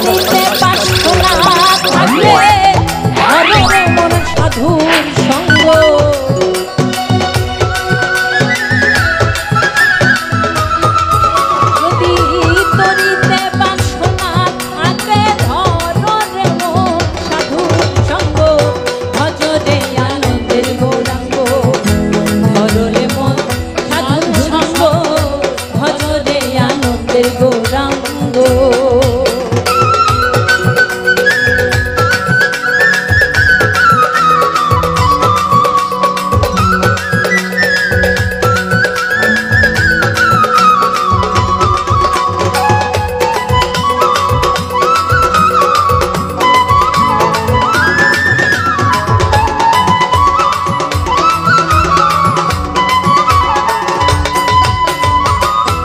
ধরিতে পারছো না থাকলে ধরে মন সাধুর সঙ্গ যদি ধরিতে পারছো না থাকলে ধরে মন সাধুর সঙ্গ ভজরে আনন্দের গৌরাঙ্গ ধরলে মন সাধুর সঙ্গ ভজরে আনন্দের গৌরাঙ্গ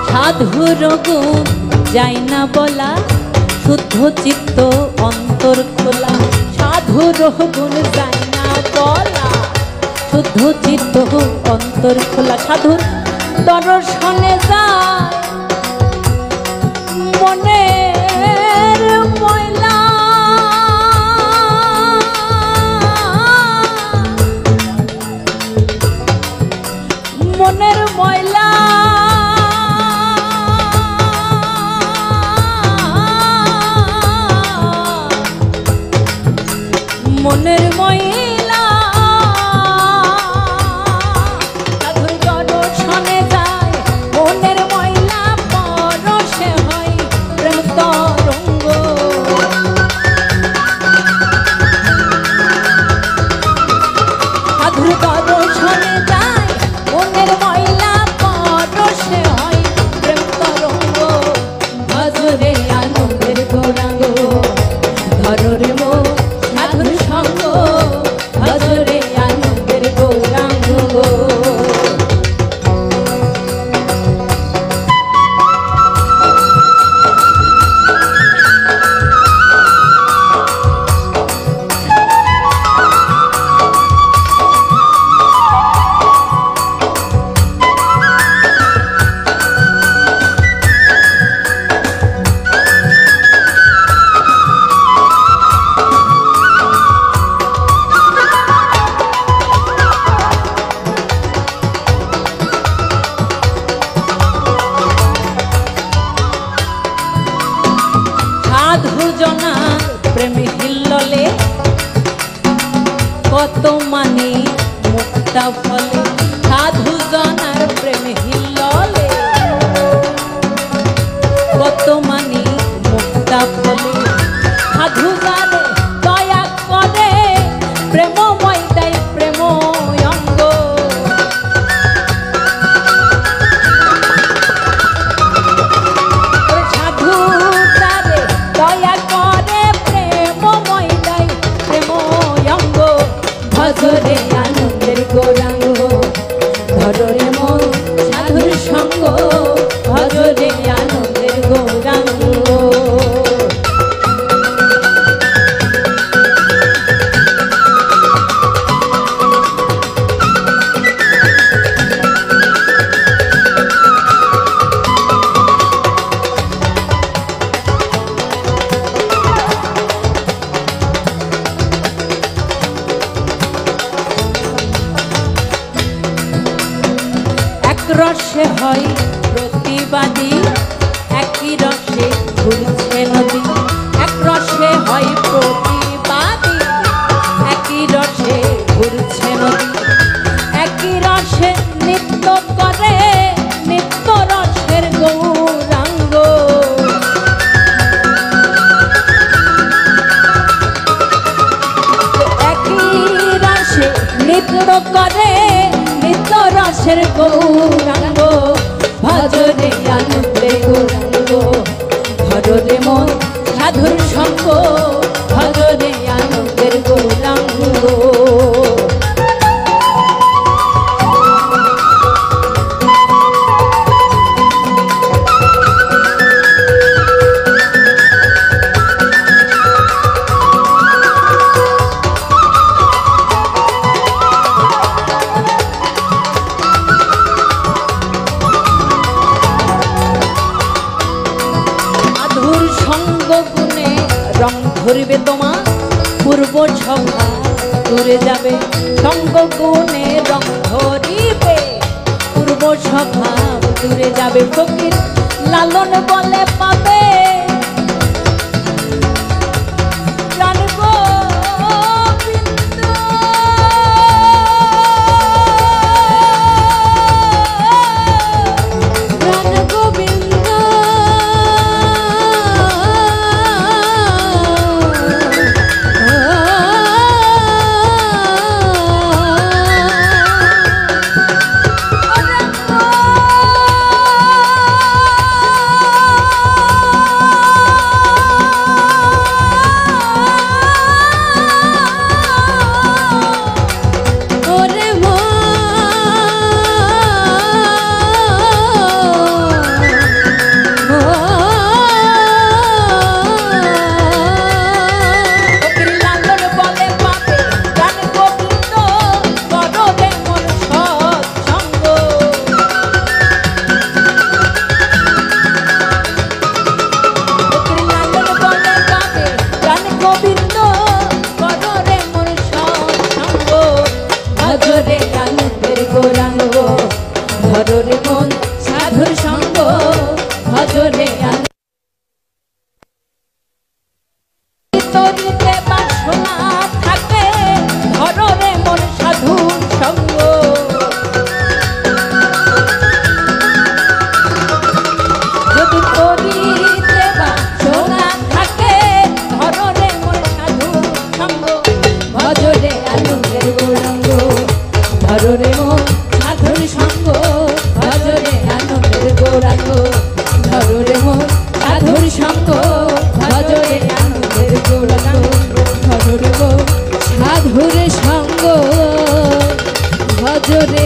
সাধুর গুণ যাই না বলা শুদ্ধ চিত্ত অন্তর খোলা সাধুর গুণ যাই না বলা শুদ্ধ চিত্ত অন্তর খোলা সাধুর দর্শনে যায় মনের ময়লা মনের ময়লা মনের ময়লা সাধুর দর্শনে যায় মনের ময়লা পরশে হয় প্রেম তরঙ্গ সাধুর দর্শনে যায় মনের ময়লা পরশে হয় প্রেম তরঙ্গ ভজরে আনন্দের গৌরাঙ্গ ধররে মন সাধুর সঙ্গ ভজরে আনন্দের গৌরাঙ্গ সাধুজনার প্রেমে হিল্ললে কত মানে মুক্তা ফলে সাধুজনার প্রেমে হিল্ললে কত মানে মুক্তা ফলে সাধুজানে দয়া করে প্রেমময় দেয় প্রেম অঙ্গ সাধুজানে দয়া করে প্রেমময় দেয় প্রেম অঙ্গ ভজরে আনন্দের গৌরাঙ্গ ধররে মন সাধুর সঙ্গ ভজরে আনন্দের গৌরাঙ্গ রসে হয় প্রতিবাদী একই রসে ঘুরছে নদী এক রসে হয় প্রতিবাদী একই রসে ঘুরছে নদী একই রসে নৃত্য করে নিত্য রসের গৌরাঙ্গ একই রসে নৃত্য করে নিত্য রসের গৌরাঙ্গ ভজরে আনন্দের গৌরাঙ্গ ধররে মন সাধুর সঙ্গ ভজরে আনন্দের গৌরাঙ্গ সঙ্গ গুণে ধরবে তোমার পূর্ব সভা দূরে যাবে সঙ্গ গুণে রং ধরিবে পূর্ব সভা দূরে যাবে ফকির লালন বলে পাবে ভজরে মন সাধুর সঙ্গ ভজরে তরিতে বাসনা থাকে ধররে মন সাধুর সঙ্গ যদি তরিতে বাসনা থাকে ধররে মন সাধুর সঙ্গ ভজরে আনন্দের গৌরাঙ্গ ধররে মন সাধুর সঙ্গ ভজরে আনন্দের গৌরাঙ্গ ধররে মন সাধুর সঙ্গ ভজরে আনন্দের গৌরাঙ্গ ধররে মন সাধুর সঙ্গ ভজরে